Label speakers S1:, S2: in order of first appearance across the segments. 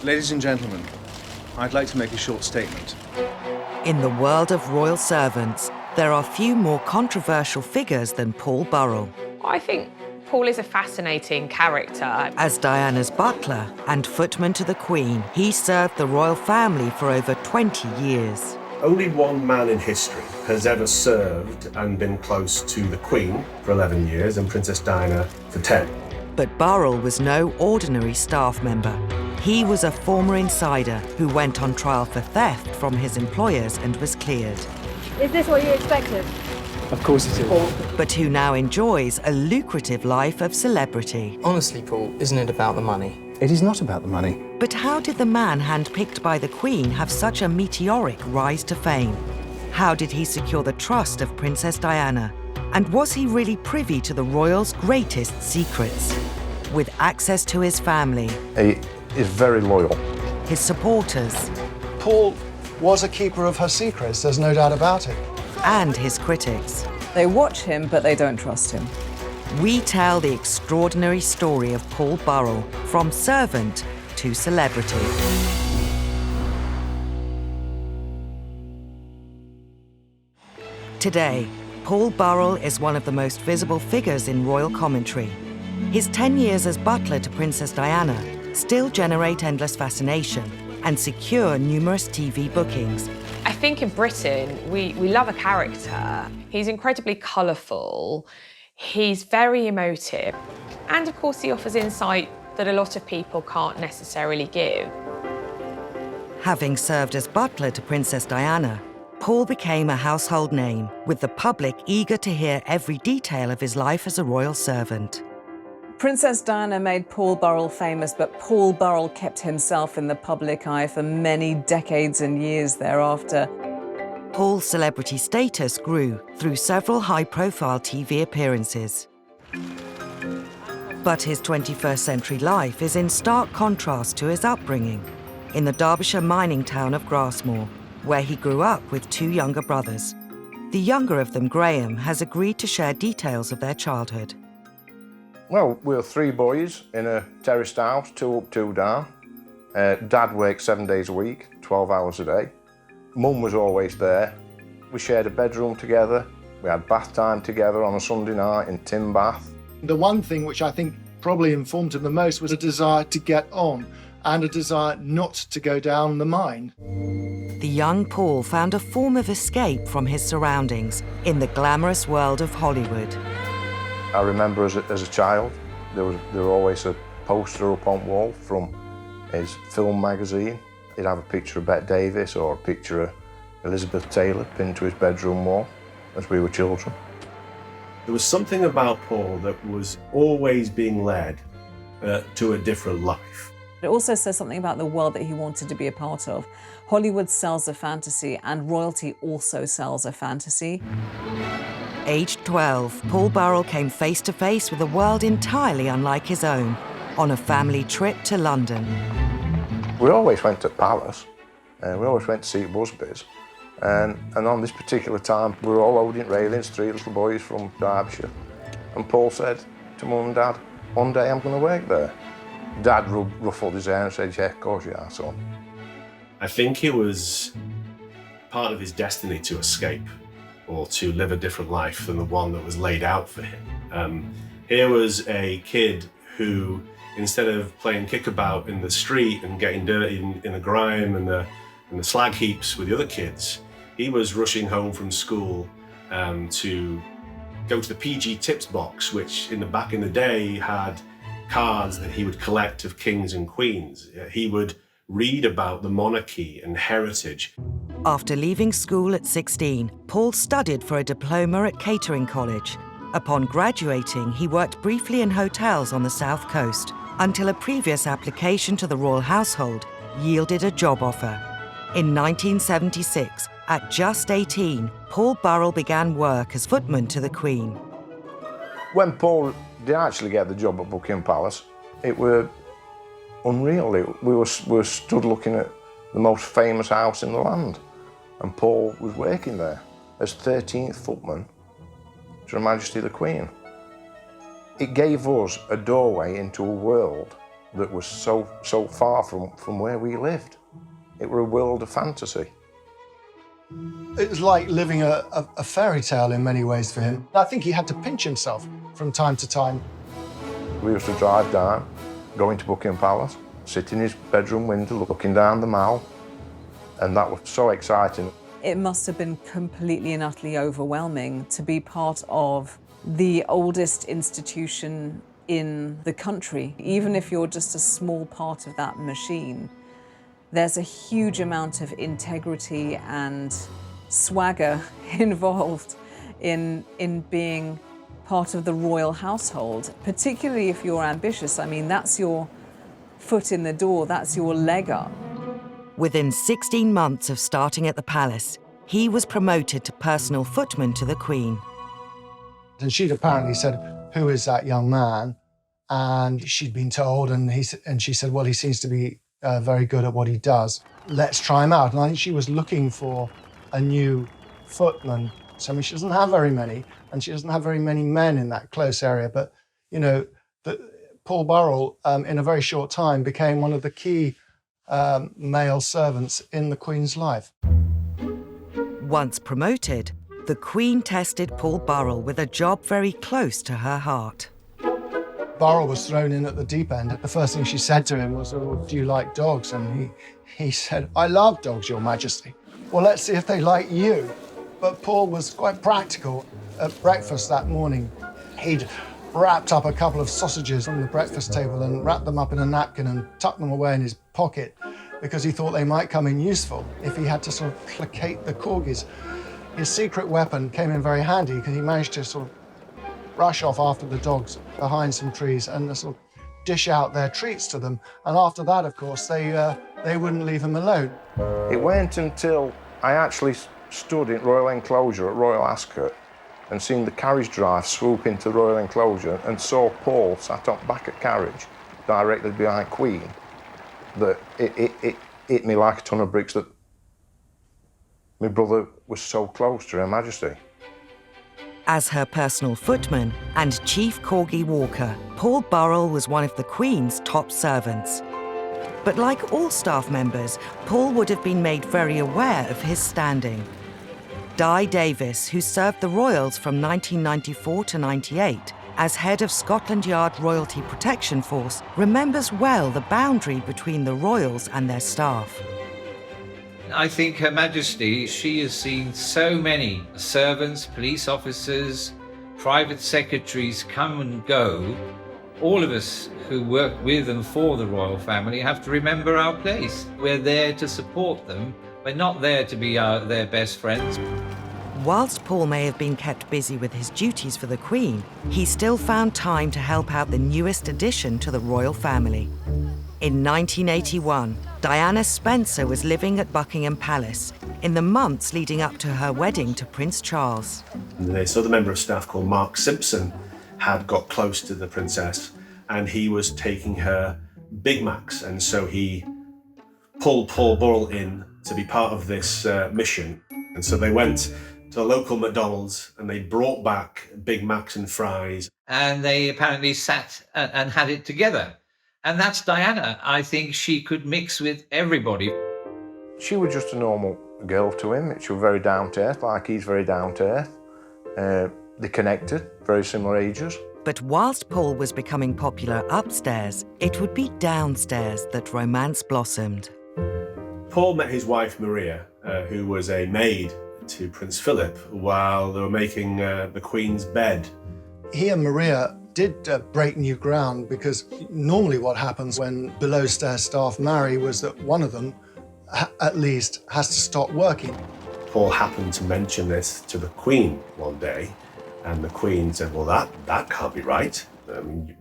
S1: Ladies and gentlemen, I'd like to make a short statement.
S2: In the world of royal servants, there are few more controversial figures than Paul Burrell.
S3: I think Paul is a fascinating character.
S2: As Diana's butler and footman to the Queen, he served the royal family for over 20 years.
S4: Only one man in history has ever served and been close to the Queen for 11 years and Princess Diana for 10.
S2: But Burrell was no ordinary staff member. He was a former insider who went on trial for theft from his employers and was cleared.
S5: Is this what you expected?
S6: Of course it is.
S2: But who now enjoys a lucrative life of celebrity.
S6: Honestly, Paul, isn't it about the money?
S7: It is not about the money.
S2: But how did the man handpicked by the Queen have such a meteoric rise to fame? How did he secure the trust of Princess Diana? And was he really privy to the royals' greatest secrets? With access to his family,
S8: He is very loyal.
S2: his supporters,
S9: Paul was a keeper of her secrets, there's no doubt about it.
S2: and his critics.
S10: They watch him, but they don't trust him.
S2: We tell the extraordinary story of Paul Burrell, from servant to celebrity. Today, Paul Burrell is one of the most visible figures in royal commentary. His 10 years as butler to Princess Diana still generate endless fascination and secure numerous TV bookings.
S3: I think in Britain, we love a character. He's incredibly colourful, he's very emotive, and of course he offers insight that a lot of people can't necessarily give.
S2: Having served as butler to Princess Diana, Paul became a household name, with the public eager to hear every detail of his life as a royal servant.
S10: Princess Diana made Paul Burrell famous, but Paul Burrell kept himself in the public eye for many decades and years thereafter.
S2: Paul's celebrity status grew through several high-profile TV appearances. But his 21st century life is in stark contrast to his upbringing in the Derbyshire mining town of Grasmore, where he grew up with two younger brothers. The younger of them, Graham, has agreed to share details of their childhood.
S8: Well, we were three boys in a terraced house, 2 up, 2 down. Dad worked 7 days a week, 12 hours a day. Mum was always there. We shared a bedroom together. We had bath time together on a Sunday night in Tim Bath.
S9: The one thing which I think probably informed him the most was a desire to get on and a desire not to go down the mine.
S2: The young Paul found a form of escape from his surroundings in the glamorous world of Hollywood.
S8: I remember as a child, there was always a poster up on wall from his film magazine. He'd have a picture of Bette Davis or a picture of Elizabeth Taylor pinned to his bedroom wall as we were children.
S4: There was something about Paul that was always being led to a different life.
S10: It also says something about the world that he wanted to be a part of. Hollywood sells a fantasy, and royalty also sells a fantasy.
S2: Aged 12, Paul Burrell came face to face with a world entirely unlike his own on a family trip to London.
S8: We always went to Palace, and we always went to see Busby's. And on this particular time, we were all loading railings, 3 little boys from Derbyshire. And Paul said to Mum and Dad, "One day I'm going to work there." Dad ruffled his hair and said, "Yeah, of course you are, son."
S4: I think it was part of his destiny to escape or to live a different life than the one that was laid out for him. Here was a kid who, instead of playing kickabout in the street and getting dirty in the grime and the slag heaps with the other kids, he was rushing home from school to go to the PG Tips box, which back in the day had cards that he would collect of kings and queens. He would read about the monarchy and heritage.
S2: After leaving school at 16, Paul studied for a diploma at Catering College. Upon graduating, he worked briefly in hotels on the South Coast until a previous application to the royal household yielded a job offer. In 1976, at just 18, Paul Burrell began work as footman to the Queen.
S8: When Paul did actually get the job at Buckingham Palace, it were unreal. We were stood looking at the most famous house in the land, and Paul was working there as 13th footman to Her Majesty the Queen. It gave us a doorway into a world that was so far from where we lived. It were a world of fantasy.
S9: It was like living a fairy tale in many ways for him. I think he had to pinch himself from time to time.
S8: We used to drive down, go into Buckingham Palace, sit in his bedroom window looking down the Mall, and that was so exciting.
S10: It must have been completely and utterly overwhelming to be part of the oldest institution in the country. Even if you're just a small part of that machine, there's a huge amount of integrity and swagger involved in being part of the royal household, particularly if you're ambitious. I mean, that's your foot in the door, that's your leg up.
S2: Within 16 months of starting at the palace, he was promoted to personal footman to the Queen.
S9: And she'd apparently said, "Who is that young man?" And she'd been told, and she said, "Well, he seems to be very good at what he does. Let's try him out." And I think she was looking for a new footman. So, I mean, she doesn't have very many, and she doesn't have very many men in that close area. But, you know, Paul Burrell, in a very short time, became one of the key male servants in the Queen's life.
S2: Once promoted, the Queen tested Paul Burrell with a job very close to her heart.
S9: Burrell was thrown in at the deep end. The first thing she said to him was, "Oh, do you like dogs?" And he said, "I love dogs, Your Majesty." "Well, let's see if they like you." But Paul was quite practical. At breakfast that morning, he'd wrapped up a couple of sausages on the breakfast table and wrapped them up in a napkin and tucked them away in his pocket because he thought they might come in useful if he had to sort of placate the corgis. His secret weapon came in very handy because he managed to sort of rush off after the dogs behind some trees and sort of dish out their treats to them. And after that, of course, they wouldn't leave him alone.
S8: It wasn't until I actually stood in Royal Enclosure at Royal Ascot and seen the carriage drive swoop into Royal Enclosure and saw Paul sat on back of carriage directly behind Queen that it hit me like a ton of bricks that my brother was so close to Her Majesty.
S2: As her personal footman and chief corgi walker, Paul Burrell was one of the Queen's top servants. But like all staff members, Paul would have been made very aware of his standing. Di Davis, who served the royals from 1994 to 98 as head of Scotland Yard Royalty Protection Force, remembers well the boundary between the royals and their staff.
S7: I think Her Majesty, she has seen so many servants, police officers, private secretaries come and go. All of us who work with and for the royal family have to remember our place. We're there to support them. We're not there to be their best friends.
S2: Whilst Paul may have been kept busy with his duties for the Queen, he still found time to help out the newest addition to the royal family. In 1981, Diana Spencer was living at Buckingham Palace in the months leading up to her wedding to Prince Charles.
S4: This other member of staff called Mark Simpson had got close to the princess and he was taking her Big Macs, and so he pulled Paul Burrell in to be part of this mission. And so they went to a local McDonald's and they brought back Big Macs and fries.
S7: And they apparently sat and had it together. And that's Diana. I think she could mix with everybody.
S8: She was just a normal girl to him. She was very down to earth, like he's very down to earth. They connected, very similar ages.
S2: But whilst Paul was becoming popular upstairs, it would be downstairs that romance blossomed.
S4: Paul met his wife Maria, who was a maid to Prince Philip, while they were making the Queen's bed.
S9: He and Maria did break new ground because normally what happens when below-stairs staff marry was that one of them, at least, has to stop working.
S4: Paul happened to mention this to the Queen one day, and the Queen said, "Well, that can't be right.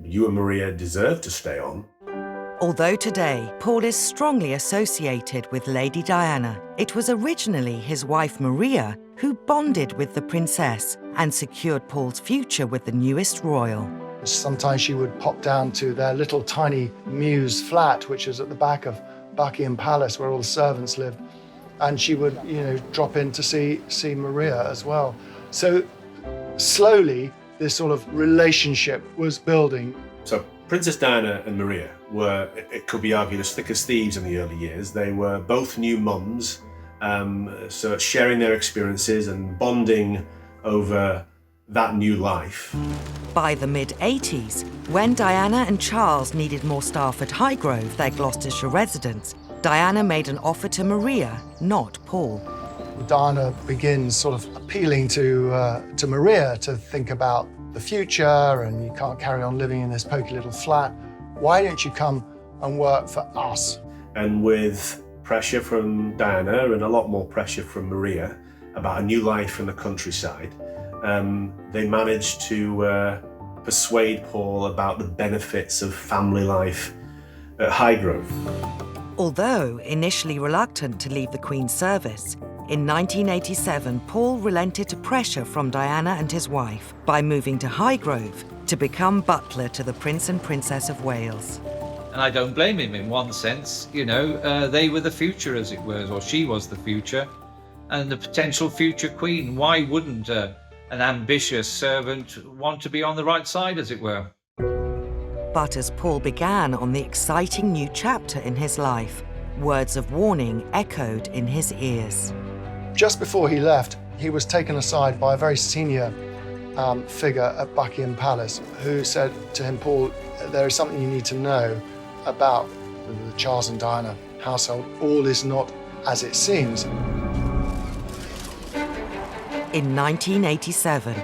S4: You and Maria deserve to stay on."
S2: Although today, Paul is strongly associated with Lady Diana, it was originally his wife Maria who bonded with the princess and secured Paul's future with the newest royal.
S9: Sometimes she would pop down to their little tiny mews flat, which is at the back of Buckingham Palace, where all the servants lived, and she would, drop in to see Maria as well. So slowly, this sort of relationship was building.
S4: So Princess Diana and Maria were, it could be argued, as thick as thieves in the early years. They were both new mums, so sharing their experiences and bonding over that new life.
S2: By the mid-80s, when Diana and Charles needed more staff at Highgrove, their Gloucestershire residence, Diana made an offer to Maria, not Paul.
S9: Diana begins sort of appealing to Maria to think about the future, and you can't carry on living in this poky little flat. Why don't you come and work for us?
S4: And with pressure from Diana and a lot more pressure from Maria about a new life in the countryside, they managed to persuade Paul about the benefits of family life at Highgrove.
S2: Although initially reluctant to leave the Queen's service, in 1987, Paul relented to pressure from Diana and his wife by moving to Highgrove to become butler to the Prince and Princess of Wales.
S7: And I don't blame him in one sense. You know, they were the future, as it were, or she was the future, and the potential future queen. Why wouldn't an ambitious servant want to be on the right side, as it were?
S2: But as Paul began on the exciting new chapter in his life, words of warning echoed in his ears.
S9: Just before he left, he was taken aside by a very senior figure at Buckingham Palace who said to him, Paul, there is something you need to know about the Charles and Diana household. All is not as it seems.
S2: In 1987,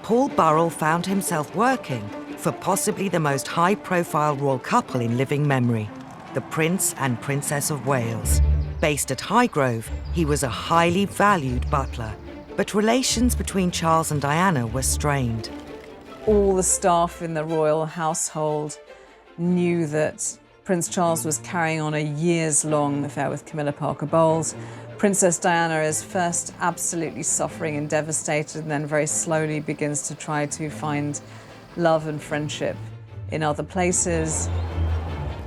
S2: Paul Burrell found himself working for possibly the most high-profile royal couple in living memory, the Prince and Princess of Wales. Based at Highgrove, he was a highly valued butler, but relations between Charles and Diana were strained.
S10: All the staff in the royal household knew that Prince Charles was carrying on a years-long affair with Camilla Parker Bowles. Princess Diana is first absolutely suffering and devastated, and then very slowly begins to try to find love and friendship in other places.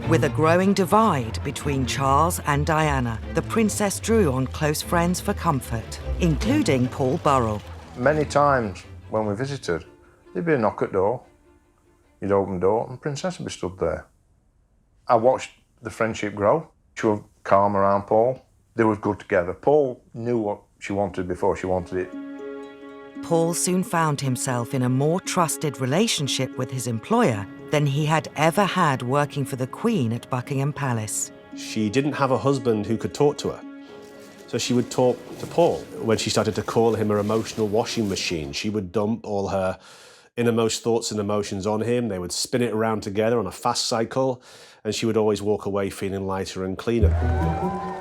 S2: With a growing divide between Charles and Diana, the princess drew on close friends for comfort, including Paul Burrell.
S8: Many times when we visited, there'd be a knock at the door. You'd open the door and the princess would be stood there. I watched the friendship grow. She was calm around Paul. They were good together. Paul knew what she wanted before she wanted it.
S2: Paul soon found himself in a more trusted relationship with his employer than he had ever had working for the Queen at Buckingham Palace.
S4: She didn't have a husband who could talk to her. So she would talk to Paul. When she started to call him her emotional washing machine, she would dump all her innermost thoughts and emotions on him. They would spin it around together on a fast cycle, and she would always walk away feeling lighter and cleaner.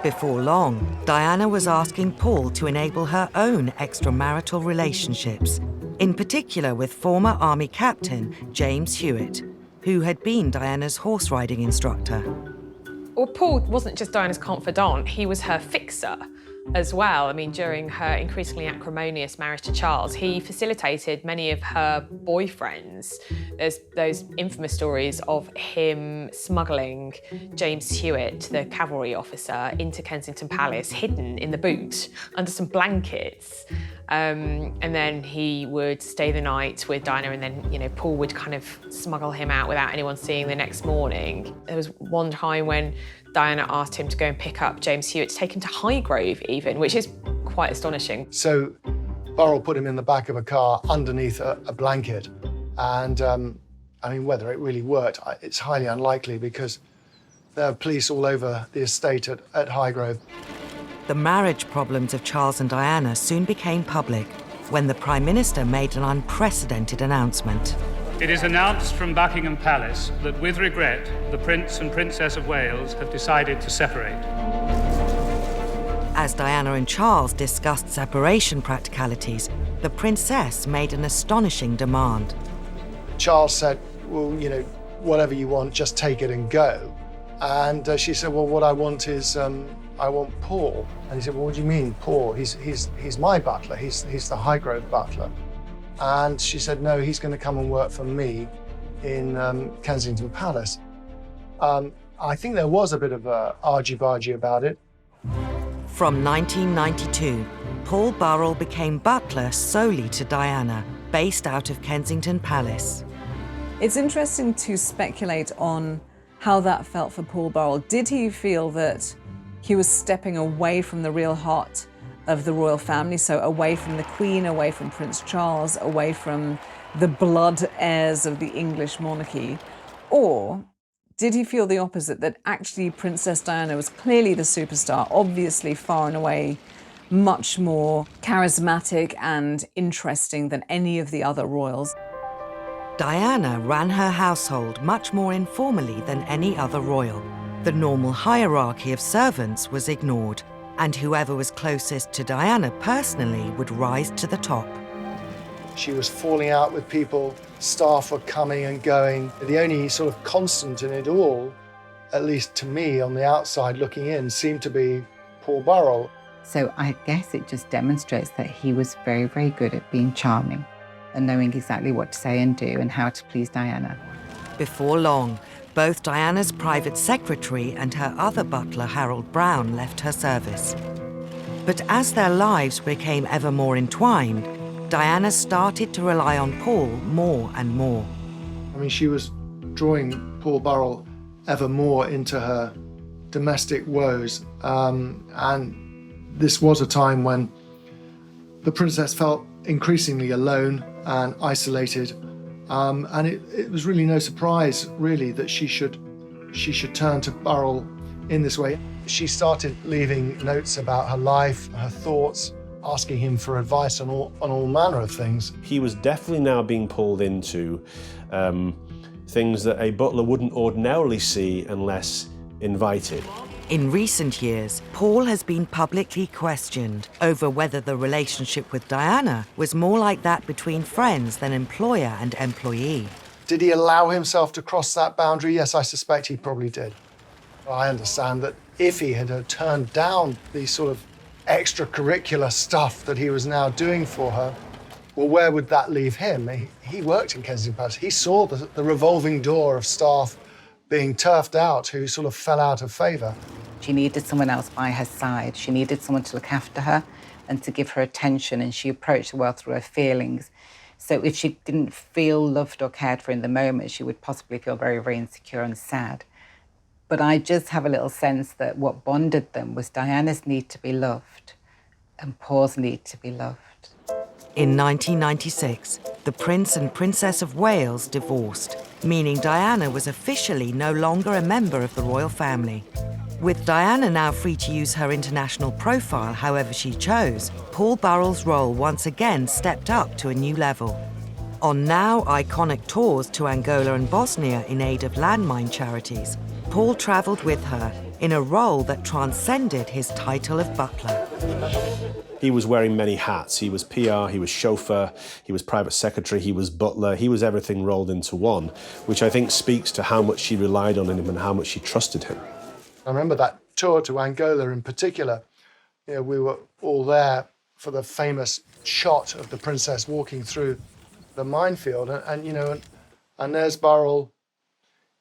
S2: Before long, Diana was asking Paul to enable her own extramarital relationships, in particular with former Army Captain James Hewitt, who had been Diana's horse riding instructor.
S3: Well, Paul wasn't just Diana's confidant, he was her fixer as well. I mean, during her increasingly acrimonious marriage to Charles, he facilitated many of her boyfriends. There's those infamous stories of him smuggling James Hewitt, the cavalry officer, into Kensington Palace, hidden in the boot under some blankets. And then he would stay the night with Diana, and then, you know, Paul would kind of smuggle him out without anyone seeing the next morning. There was one time when Diana asked him to go and pick up James Hewitt, to take him to Highgrove even, which is quite astonishing.
S9: So Burrell put him in the back of a car underneath a blanket. And I mean, whether it really worked, it's highly unlikely because there are police all over the estate at Highgrove.
S2: The marriage problems of Charles and Diana soon became public when the Prime Minister made an unprecedented announcement.
S11: It is announced from Buckingham Palace that, with regret, the Prince and Princess of Wales have decided to separate.
S2: As Diana and Charles discussed separation practicalities, the princess made an astonishing demand.
S9: Charles said, well, you know, whatever you want, just take it and go. And she said, well, what I want is, I want Paul. And he said, well, what do you mean, Paul? He's my butler. He's the Highgrove butler. And she said, no, he's going to come and work for me in Kensington Palace. I think there was a bit of a argy-bargy about it.
S2: From 1992, Paul Burrell became butler solely to Diana, based out of Kensington Palace.
S10: It's interesting to speculate on how that felt for Paul Burrell. Did he feel that he was stepping away from the real heart of the royal family, so away from the Queen, away from Prince Charles, away from the blood heirs of the English monarchy? Or did he feel the opposite, that actually Princess Diana was clearly the superstar, obviously far and away much more charismatic and interesting than any of the other royals?
S2: Diana ran her household much more informally than any other royal. The normal hierarchy of servants was ignored, and whoever was closest to Diana personally would rise to the top.
S9: She was falling out with people, staff were coming and going. The only sort of constant in it all, at least to me on the outside looking in, seemed to be Paul Burrell.
S12: So I guess it just demonstrates that he was very, very good at being charming and knowing exactly what to say and do and how to please Diana.
S2: Before long, both Diana's private secretary and her other butler, Harold Brown, left her service. But as their lives became ever more entwined, Diana started to rely on Paul more and more.
S9: I mean, she was drawing Paul Burrell ever more into her domestic woes. And this was a time when the princess felt increasingly alone and isolated. And it was really no surprise, really, that she should turn to Burrell in this way. She started leaving notes about her life, her thoughts, asking him for advice on all manner of things.
S4: He was definitely now being pulled into things that a butler wouldn't ordinarily see unless invited.
S2: In recent years, Paul has been publicly questioned over whether the relationship with Diana was more like that between friends than employer and employee.
S9: Did he allow himself to cross that boundary? Yes, I suspect he probably did. I understand that if he had turned down the sort of extracurricular stuff that he was now doing for her, well, where would that leave him? He worked in Kensington Palace. He saw the revolving door of staff being turfed out who sort of fell out of favour.
S12: She needed someone else by her side. She needed someone to look after her and to give her attention, and she approached the world through her feelings. So if she didn't feel loved or cared for in the moment, she would possibly feel very, very insecure and sad. But I just have a little sense that what bonded them was Diana's need to be loved and Paul's need to be loved.
S2: In 1996, the Prince and Princess of Wales divorced, meaning Diana was officially no longer a member of the royal family. With Diana now free to use her international profile however she chose, Paul Burrell's role once again stepped up to a new level. On now iconic tours to Angola and Bosnia in aid of landmine charities, Paul travelled with her in a role that transcended his title of butler.
S4: He was wearing many hats. He was PR, he was chauffeur, he was private secretary, he was butler, he was everything rolled into one, which I think speaks to how much she relied on him and how much she trusted him.
S9: I remember that tour to Angola in particular. You know, we were all there for the famous shot of the princess walking through the minefield, and there's Burrell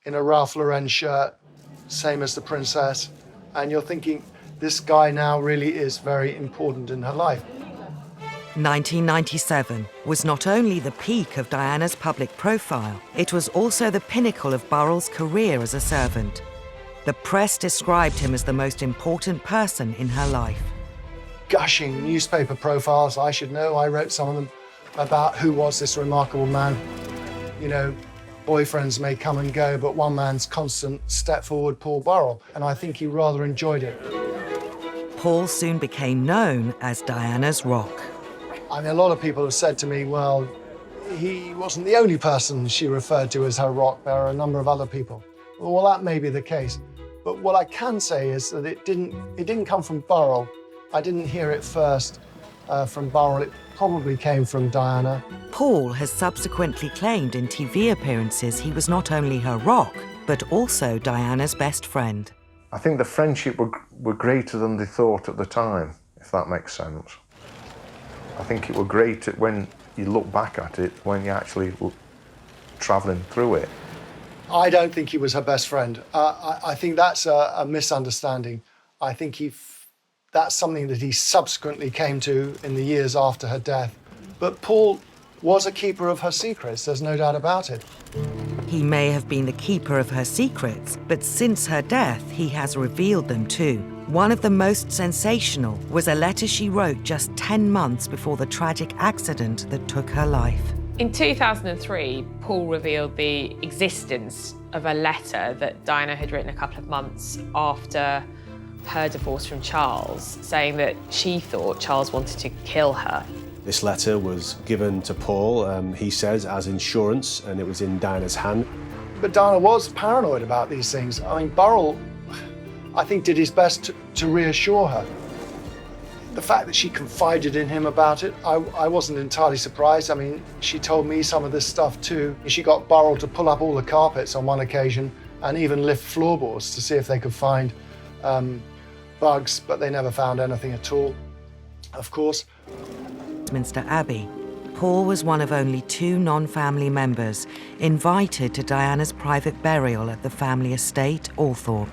S9: in a Ralph Lauren shirt, same as the princess, and you're thinking, this guy now really is very important in her life.
S2: 1997 was not only the peak of Diana's public profile, it was also the pinnacle of Burrell's career as a servant. The press described him as the most important person in her life.
S9: Gushing newspaper profiles, I should know, I wrote some of them, about who was this remarkable man. You know, boyfriends may come and go, but one man's constant step forward, Paul Burrell, and I think he rather enjoyed it.
S2: Paul soon became known as Diana's rock.
S9: I mean, a lot of people have said to me, well, he wasn't the only person she referred to as her rock. There are a number of other people. Well, that may be the case. But what I can say is that it didn't come from Burrell. I didn't hear it first from Burrell. It probably came from Diana.
S2: Paul has subsequently claimed in TV appearances he was not only her rock, but also Diana's best friend.
S8: I think the friendship were greater than they thought at the time, if that makes sense. I think it were great when you look back at it, when you actually were travelling through it.
S9: I don't think he was her best friend. I think that's a misunderstanding. I think that's something that he subsequently came to in the years after her death. But Paul was a keeper of her secrets, there's no doubt about it.
S2: He may have been the keeper of her secrets, but since her death, he has revealed them too. One of the most sensational was a letter she wrote just 10 months before the tragic accident that took her life.
S3: In 2003, Paul revealed the existence of a letter that Diana had written a couple of months after her divorce from Charles, saying that she thought Charles wanted to kill her.
S4: This letter was given to Paul, he says, as insurance, and it was in Diana's hand.
S9: But Diana was paranoid about these things. I mean, Burrell, I think, did his best to reassure her. The fact that she confided in him about it, I wasn't entirely surprised. I mean, she told me some of this stuff too. She got Burrell to pull up all the carpets on one occasion and even lift floorboards to see if they could find bugs, but they never found anything at all, of course.
S2: Westminster Abbey, Paul was one of only 2 non-family members invited to Diana's private burial at the family estate, Althorpe.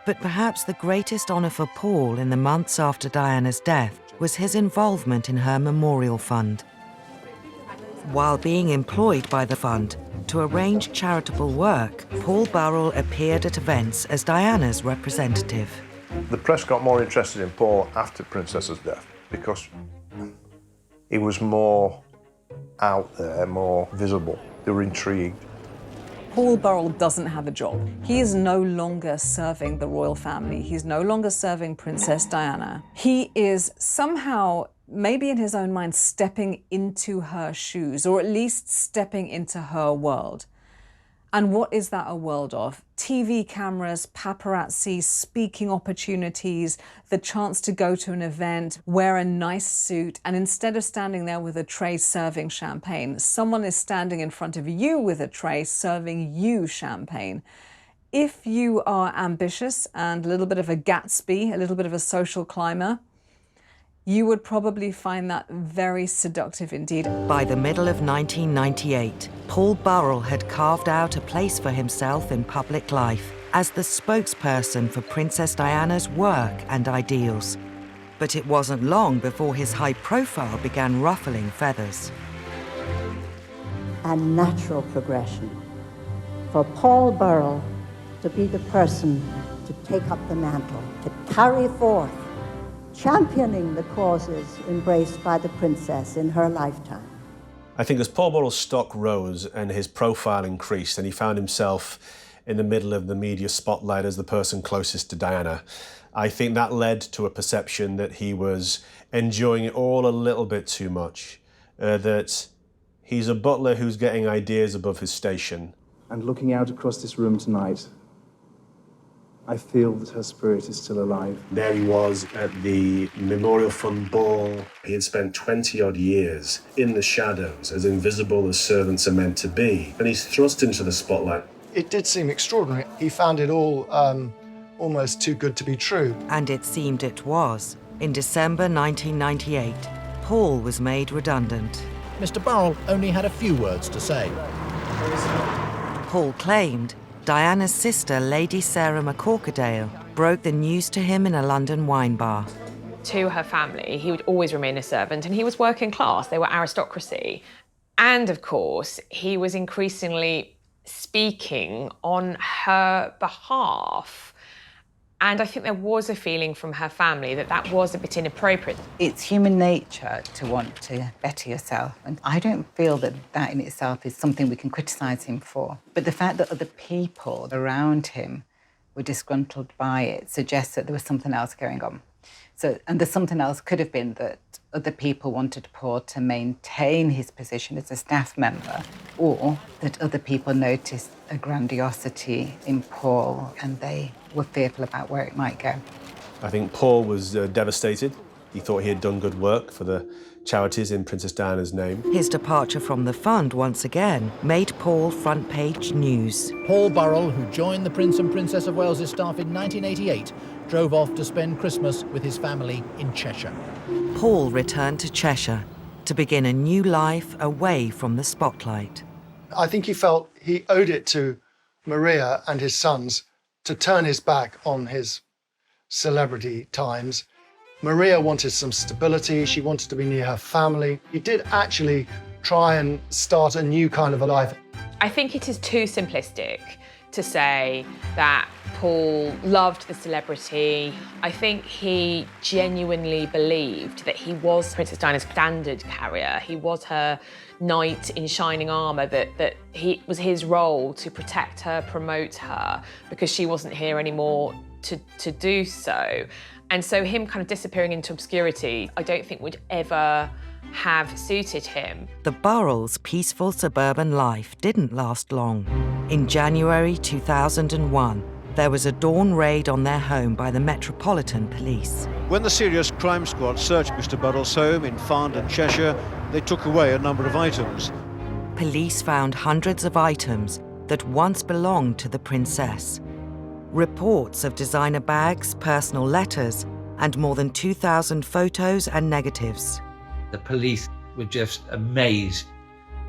S2: But perhaps the greatest honour for Paul in the months after Diana's death was his involvement in her memorial fund. While being employed by the fund to arrange charitable work, Paul Burrell appeared at events as Diana's representative.
S8: The press got more interested in Paul after Princess's death because he was more out there, more visible. They were intrigued.
S10: Paul Burrell doesn't have a job. He is no longer serving the royal family. He's no longer serving Princess Diana. He is somehow, maybe in his own mind, stepping into her shoes, or at least stepping into her world. And what is that a world of? TV cameras, paparazzi, speaking opportunities, the chance to go to an event, wear a nice suit, and instead of standing there with a tray serving champagne, someone is standing in front of you with a tray serving you champagne. If you are ambitious and a little bit of a Gatsby, a little bit of a social climber, you would probably find that very seductive indeed.
S2: By the middle of 1998, Paul Burrell had carved out a place for himself in public life as the spokesperson for Princess Diana's work and ideals. But it wasn't long before his high profile began ruffling feathers.
S13: A natural progression for Paul Burrell to be the person to take up the mantle, to carry forth championing the causes embraced by the princess in her lifetime.
S4: I think as Paul Burrell's stock rose and his profile increased and he found himself in the middle of the media spotlight as the person closest to Diana, I think that led to a perception that he was enjoying it all a little bit too much, that he's a butler who's getting ideas above his station.
S6: And looking out across this room tonight, I feel that her spirit is still alive.
S4: There he was at the Memorial Fund ball. He had spent 20-odd years in the shadows, as invisible as servants are meant to be, and he's thrust into the spotlight.
S9: It did seem extraordinary. He found it all almost too good to be true.
S2: And it seemed it was. In December 1998, Paul was made redundant.
S14: Mr. Burrell only had a few words to say.
S2: Paul claimed Diana's sister, Lady Sarah McCorkadale, broke the news to him in a London wine bar.
S3: To her family, he would always remain a servant, and he was working class. They were aristocracy. And of course, he was increasingly speaking on her behalf. And I think there was a feeling from her family that that was a bit inappropriate.
S12: It's human nature to want to better yourself. And I don't feel that that in itself is something we can criticise him for. But the fact that other people around him were disgruntled by it suggests that there was something else going on. And the something else could have been that other people wanted Paul to maintain his position as a staff member, or that other people noticed a grandiosity in Paul and they were fearful about where it might go.
S4: I think Paul was devastated. He thought he had done good work for the charities in Princess Diana's name.
S2: His departure from the fund once again made Paul front-page news.
S14: Paul Burrell, who joined the Prince and Princess of Wales' staff in 1988, drove off to spend Christmas with his family in Cheshire.
S2: Paul returned to Cheshire to begin a new life away from the spotlight.
S9: I think he felt he owed it to Maria and his sons to turn his back on his celebrity times Maria wanted some stability. She wanted to be near her family. He did actually try and start a new kind of a life.
S3: I think it is too simplistic to say that Paul loved the celebrity. I think he genuinely believed that he was Princess Diana's standard carrier. He was her knight in shining armour, that he was his role to protect her, promote her, because she wasn't here anymore to do so. And so him kind of disappearing into obscurity, I don't think would ever have suited him.
S2: The Burrells' peaceful suburban life didn't last long. In January 2001, there was a dawn raid on their home by the Metropolitan Police.
S15: When the Serious Crime Squad searched Mr. Burrell's home in Farndon, Cheshire, they took away a number of items.
S2: Police found hundreds of items that once belonged to the princess. Reports of designer bags, personal letters, and more than 2,000 photos and negatives.
S7: The police were just amazed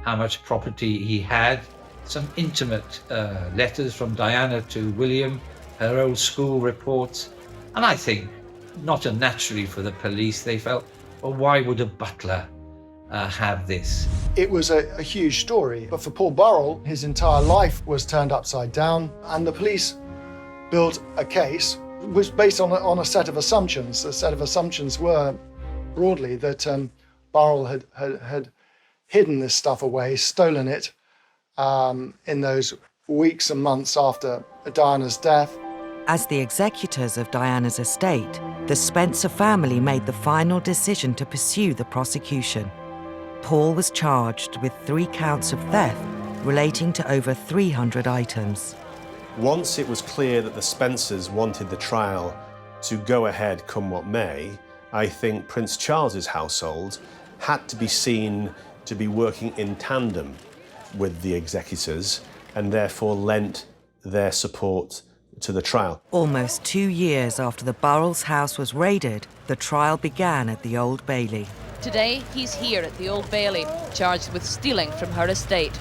S7: how much property he had. Some intimate letters from Diana to William, her old school reports. And I think, not unnaturally for the police, they felt, well, why would a butler have this?
S9: It was a huge story, but for Paul Burrell, his entire life was turned upside down, and the police built a case which was based on a set of assumptions. The set of assumptions were, broadly, that Burrell had hidden this stuff away, stolen it in those weeks and months after Diana's death.
S2: As the executors of Diana's estate, the Spencer family made the final decision to pursue the prosecution. Paul was charged with 3 counts of theft relating to over 300 items.
S4: Once it was clear that the Spencers wanted the trial to go ahead come what may, I think Prince Charles's household had to be seen to be working in tandem with the executors and therefore lent their support to the trial.
S2: Almost 2 years after the Burrells' house was raided, the trial began at the Old Bailey.
S16: Today, he's here at the Old Bailey, charged with stealing from her estate.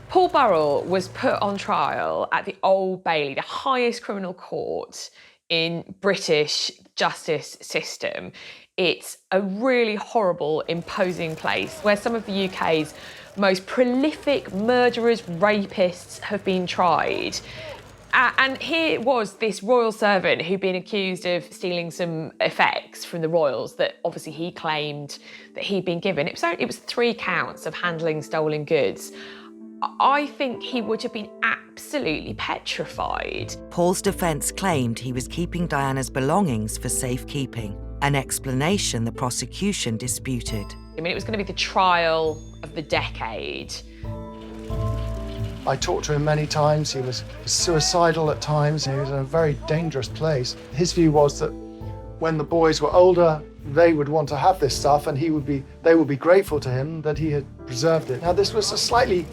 S3: Paul Burrell was put on trial at the Old Bailey, the highest criminal court in British justice system. It's a really horrible, imposing place where some of the UK's most prolific murderers, rapists have been tried. And here was this royal servant who'd been accused of stealing some effects from the royals that obviously he claimed that he'd been given. It was 3 counts of handling stolen goods. I think he would have been absolutely petrified.
S2: Paul's defence claimed he was keeping Diana's belongings for safekeeping, an explanation the prosecution disputed.
S3: I mean, it was going to be the trial of the decade.
S9: I talked to him many times. He was suicidal at times. He was in a very dangerous place. His view was that when the boys were older, they would want to have this stuff, and they would be grateful to him that he had preserved it. Now, this was a slightly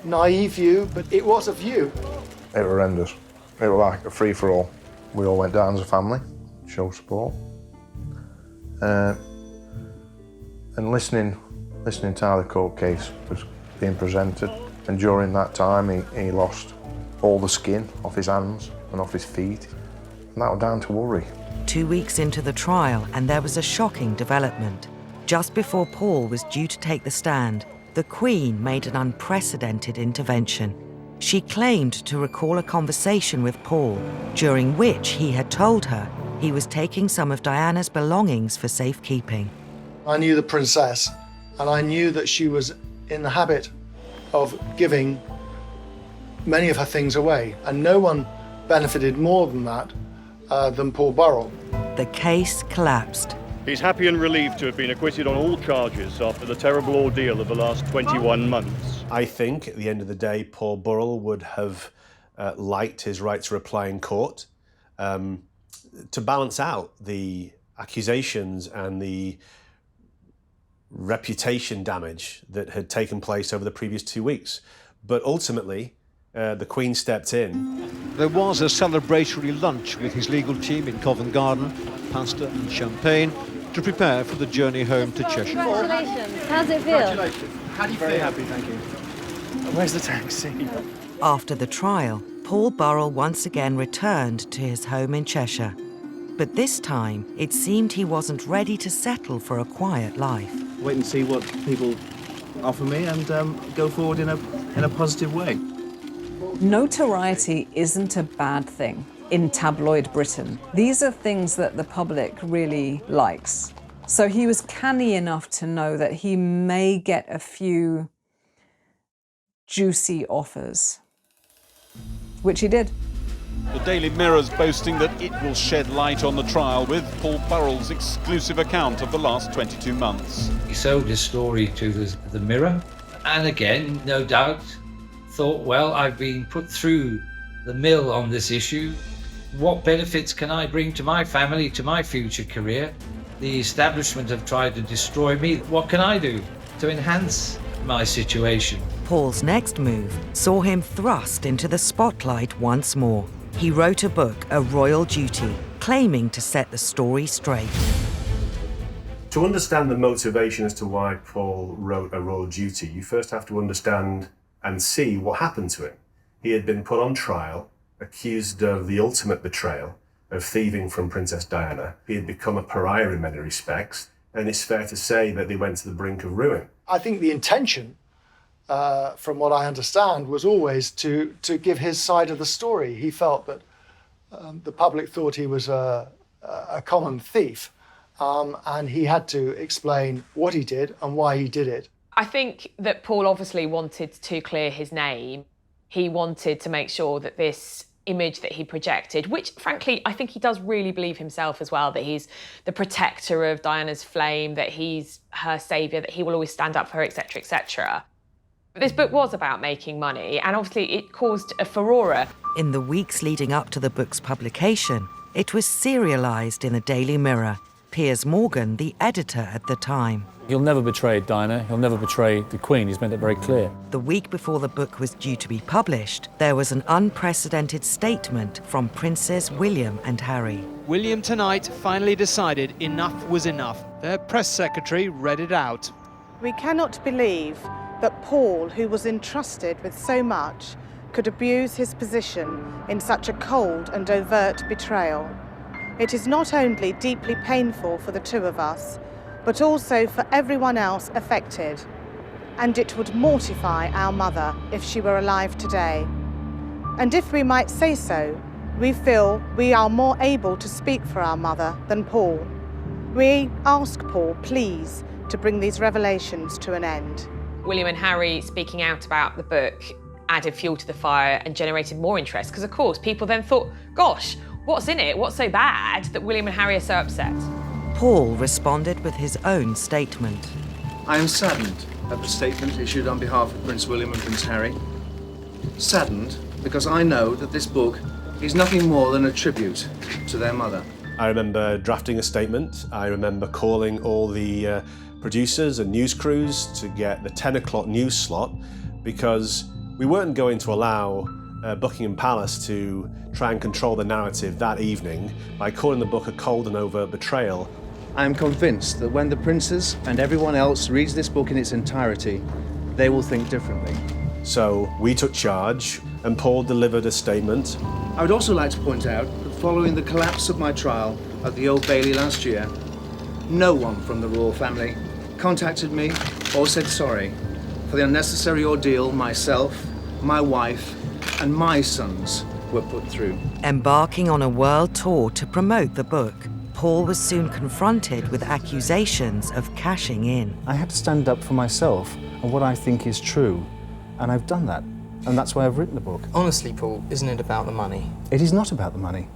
S9: naive view, but it was a view.
S8: It was horrendous. It was like a free-for-all. We all went down as a family, show support. And listening to how the court case was being presented. And during that time, he lost all the skin off his hands and off his feet. And that was down to worry.
S2: 2 weeks into the trial, and there was a shocking development. Just before Paul was due to take the stand, the Queen made an unprecedented intervention. She claimed to recall a conversation with Paul, during which he had told her he was taking some of Diana's belongings for safekeeping.
S9: I knew the princess, and I knew that she was in the habit of giving many of her things away, and no one benefited more than that than Paul Burrell.
S2: The case collapsed.
S17: He's happy and relieved to have been acquitted on all charges after the terrible ordeal of the last 21 months.
S4: I think, at the end of the day, Paul Burrell would have liked his right to reply in court to balance out the accusations and the reputation damage that had taken place over the previous 2 weeks. But ultimately, the Queen stepped in.
S15: There was a celebratory lunch with his legal team in Covent Garden, pasta and champagne, to prepare for the journey home to Cheshire.
S5: Congratulations. How's it feel?
S6: Congratulations. How do you feel? Very happy, thank you. Where's the taxi?
S2: After the trial, Paul Burrell once again returned to his home in Cheshire. But this time, it seemed he wasn't ready to settle for a quiet life.
S6: Wait and see what people offer me and go forward in a positive way.
S10: Notoriety isn't a bad thing in tabloid Britain. These are things that the public really likes. So he was canny enough to know that he may get a few juicy offers, which he did.
S18: The Daily Mirror's boasting that it will shed light on the trial with Paul Burrell's exclusive account of the last 22 months.
S7: He sold his story to the Mirror, and again, no doubt, thought, well, I've been put through the mill on this issue. What benefits can I bring to my family, to my future career? The establishment have tried to destroy me. What can I do to enhance my situation?
S2: Paul's next move saw him thrust into the spotlight once more. He wrote a book, A Royal Duty, claiming to set the story straight.
S4: To understand the motivation as to why Paul wrote A Royal Duty, you first have to understand and see what happened to him. He had been put on trial, accused of the ultimate betrayal, of thieving from Princess Diana. He had become a pariah in many respects, and it's fair to say that they went to the brink of ruin.
S9: I think the intention, from what I understand, was always to give his side of the story. He felt that the public thought he was a common thief, and he had to explain what he did and why he did it.
S3: I think that Paul obviously wanted to clear his name. He wanted to make sure that this image that he projected, which frankly I think he does really believe himself as well, that he's the protector of Diana's flame, that he's her saviour, that he will always stand up for her, etc., etc. But this book was about making money, and obviously it caused a furore.
S2: In the weeks leading up to the book's publication, it was serialised in the Daily Mirror. Piers Morgan, the editor at the time.
S19: He'll never betray Diana, he'll never betray the Queen, he's made it very clear.
S2: The week before the book was due to be published, there was an unprecedented statement from Princes William and Harry.
S20: William tonight finally decided enough was enough. Their press secretary read it out.
S21: We cannot believe that Paul, who was entrusted with so much, could abuse his position in such a cold and overt betrayal. It is not only deeply painful for the two of us, but also for everyone else affected. And it would mortify our mother if she were alive today. And if we might say so, we feel we are more able to speak for our mother than Paul. We ask Paul, please, to bring these revelations to an end.
S3: William and Harry speaking out about the book added fuel to the fire and generated more interest, because of course people then thought, gosh, what's in it? What's so bad that William and Harry are so upset?
S2: Paul responded with his own statement.
S6: I am saddened at the statement issued on behalf of Prince William and Prince Harry. Saddened because I know that this book is nothing more than a tribute to their mother.
S4: I remember drafting a statement. I remember calling all the producers and news crews to get the 10 o'clock news slot, because we weren't going to allow Buckingham Palace to try and control the narrative that evening by calling the book a cold and overt betrayal.
S6: I am convinced that when the princes and everyone else reads this book in its entirety, they will think differently.
S4: So we took charge and Paul delivered a statement.
S6: I would also like to point out that following the collapse of my trial at the Old Bailey last year, no one from the royal family contacted me or said sorry for the unnecessary ordeal myself, my wife, and my sons were put through.
S2: Embarking on a world tour to promote the book, Paul was soon confronted with accusations of cashing in.
S6: I had to stand up for myself and what I think is true, and I've done that, and that's why I've written the book.
S22: Honestly, Paul, isn't it about the money?
S6: It is not about the money.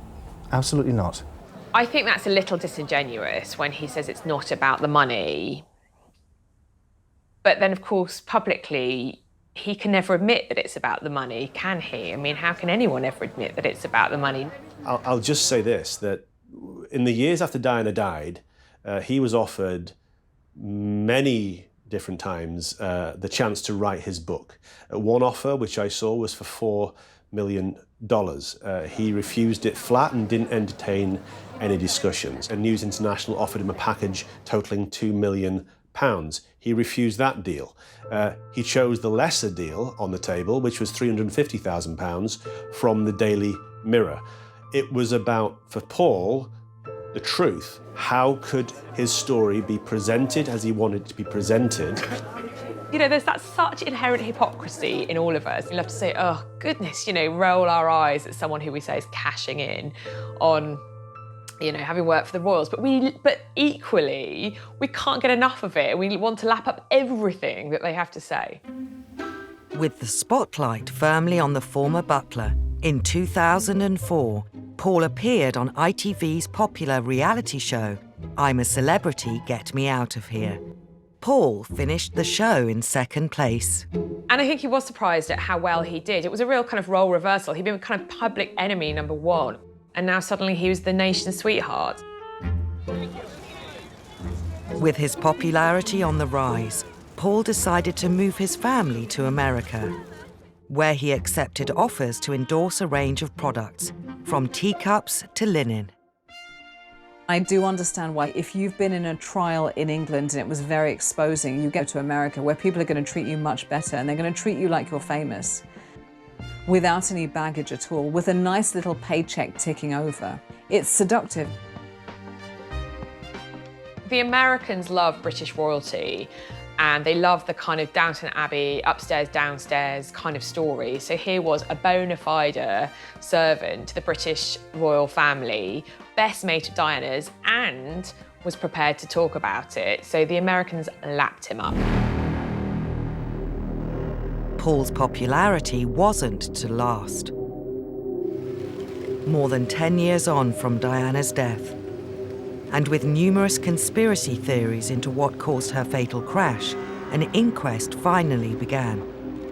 S6: Absolutely not.
S3: I think that's a little disingenuous when he says it's not about the money. But then, of course, publicly, he can never admit that it's about the money, can he? I mean, how can anyone ever admit that it's about the money?
S4: I'll just say this, that in the years after Diana died, he was offered many different times the chance to write his book. One offer, which I saw, was for $4 million. He refused it flat and didn't entertain any discussions. And News International offered him a package totaling £2 million. He refused that deal. He chose the lesser deal on the table, which was £350,000 from the Daily Mirror. It was about, for Paul, the truth. How could his story be presented as he wanted to be presented?
S3: You know, there's that such inherent hypocrisy in all of us. We love to say, oh, goodness, you know, roll our eyes at someone who we say is cashing in on, you know, having worked for the royals. But equally, we can't get enough of it. We want to lap up everything that they have to say.
S2: With the spotlight firmly on the former butler, in 2004, Paul appeared on ITV's popular reality show, I'm a Celebrity, Get Me Out of Here. Paul finished the show in second place.
S3: And I think he was surprised at how well he did. It was a real kind of role reversal. He'd been kind of public enemy #1, and now suddenly he was the nation's sweetheart.
S2: With his popularity on the rise, Paul decided to move his family to America, where he accepted offers to endorse a range of products, from teacups to linen.
S10: I do understand why, if you've been in a trial in England and it was very exposing, you go to America where people are going to treat you much better and they're going to treat you like you're famous, without any baggage at all, with a nice little paycheck ticking over. It's seductive.
S3: The Americans love British royalty, and they love the kind of Downton Abbey, upstairs, downstairs kind of story. So here was a bona fide servant to the British royal family, best mate of Diana's, and was prepared to talk about it. So the Americans lapped him up.
S2: Paul's popularity wasn't to last. More than 10 years on from Diana's death, and with numerous conspiracy theories into what caused her fatal crash, an inquest finally began.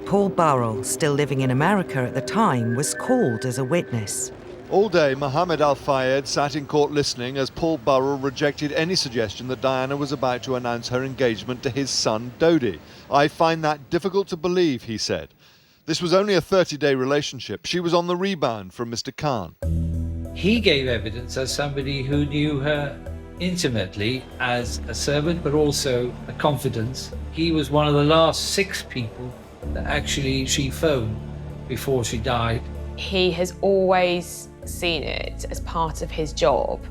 S2: Paul Burrell, still living in America at the time, was called as a witness.
S15: All day, Mohammed Al-Fayed sat in court listening as Paul Burrell rejected any suggestion that Diana was about to announce her engagement to his son, Dodi. I find that difficult to believe, he said. This was only a 30-day relationship. She was on the rebound from Mr. Khan.
S7: He gave evidence as somebody who knew her intimately as a servant, but also a confidant. He was one of the last 6 people that actually she phoned before she died.
S3: He has always seen it as part of his job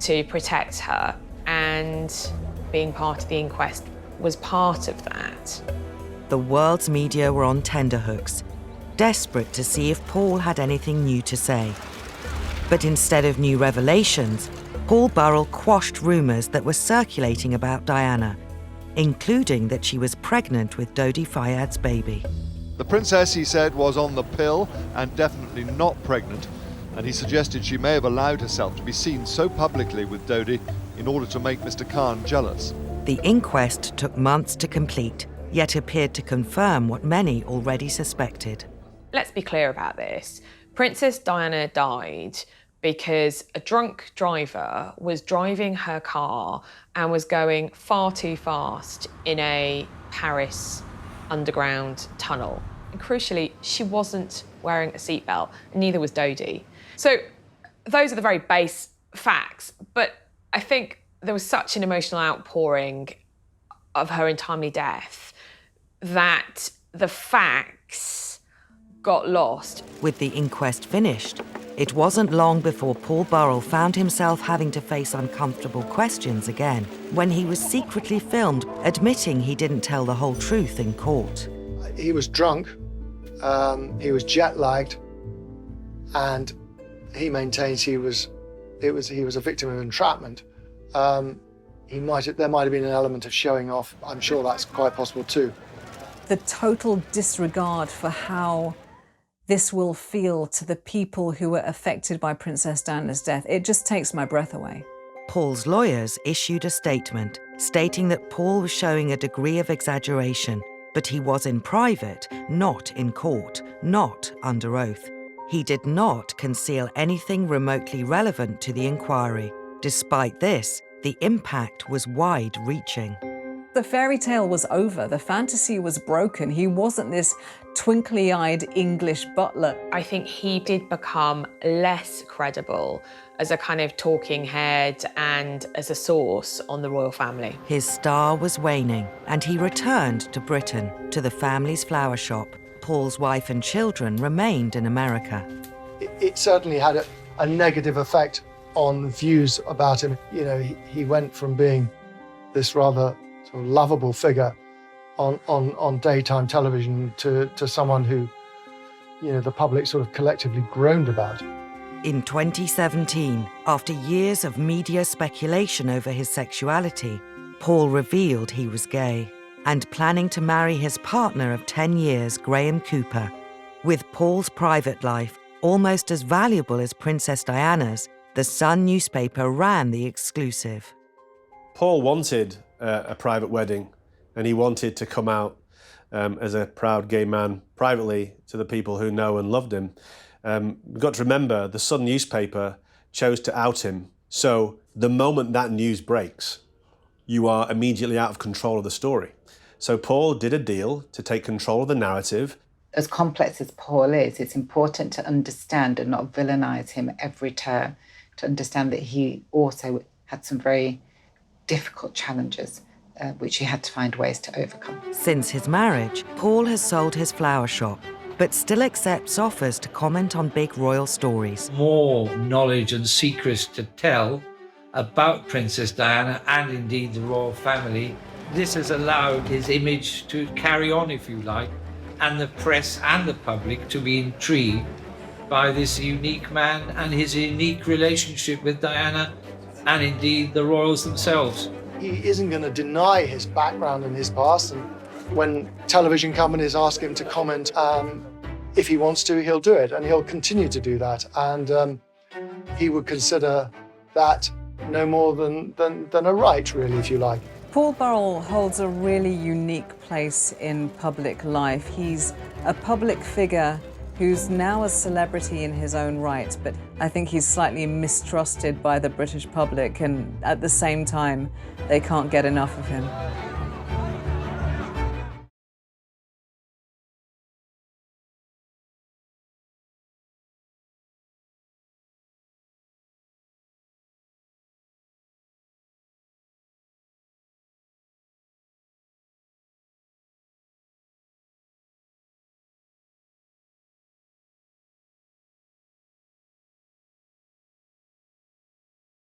S3: to protect her, and being part of the inquest was part of that.
S2: The world's media were on tenterhooks, desperate to see if Paul had anything new to say. But instead of new revelations, Paul Burrell quashed rumours that were circulating about Diana, including that she was pregnant with Dodi Fayed's baby.
S15: The princess, he said, was on the pill and definitely not pregnant, and he suggested she may have allowed herself to be seen so publicly with Dodi in order to make Mr. Khan jealous.
S2: The inquest took months to complete, yet appeared to confirm what many already suspected.
S3: Let's be clear about this. Princess Diana died because a drunk driver was driving her car and was going far too fast in a Paris underground tunnel. And crucially, she wasn't wearing a seatbelt, and neither was Dodi. So those are the very base facts, but I think there was such an emotional outpouring of her untimely death that the facts got lost.
S2: With the inquest finished, it wasn't long before Paul Burrell found himself having to face uncomfortable questions again, when he was secretly filmed admitting he didn't tell the whole truth in court.
S9: He was drunk, he was jet-lagged, and he maintains he was a victim of entrapment. There might have been an element of showing off. I'm sure that's quite possible too.
S10: The total disregard for how this will feel to the people who were affected by Princess Diana's death, it just takes my breath away.
S2: Paul's lawyers issued a statement stating that Paul was showing a degree of exaggeration, but he was in private, not in court, not under oath. He did not conceal anything remotely relevant to the inquiry. Despite this, the impact was wide-reaching.
S10: The fairy tale was over. The fantasy was broken. He wasn't this twinkly-eyed English butler.
S3: I think he did become less credible as a kind of talking head and as a source on the royal family.
S2: His star was waning, and he returned to Britain, to the family's flower shop. Paul's wife and children remained in America.
S9: It certainly had a negative effect on views about him. You know, he went from being this rather sort of lovable figure on daytime television to someone who, you know, the public sort of collectively groaned about.
S2: In 2017, after years of media speculation over his sexuality, Paul revealed he was gay and planning to marry his partner of 10 years, Graham Cooper. With Paul's private life almost as valuable as Princess Diana's, the Sun newspaper ran the exclusive.
S4: Paul wanted a private wedding, and he wanted to come out as a proud gay man privately to the people who know and loved him. We've got to remember, the Sun newspaper chose to out him. So the moment that news breaks, you are immediately out of control of the story. So Paul did a deal to take control of the narrative.
S12: As complex as Paul is, it's important to understand and not villainise him every turn, to understand that he also had some very difficult challenges, which he had to find ways to overcome.
S2: Since his marriage, Paul has sold his flower shop, but still accepts offers to comment on big royal stories.
S7: More knowledge and secrets to tell about Princess Diana and indeed the royal family. This has allowed his image to carry on, if you like, and the press and the public to be intrigued by this unique man and his unique relationship with Diana and indeed the royals themselves.
S9: He isn't going to deny his background and his past, and when television companies ask him to comment, if he wants to, he'll do it, and he'll continue to do that. And he would consider that no more than a right, really, if you like.
S10: Paul Burrell holds a really unique place in public life. He's a public figure who's now a celebrity in his own right, but I think he's slightly mistrusted by the British public, and at the same time, they can't get enough of him.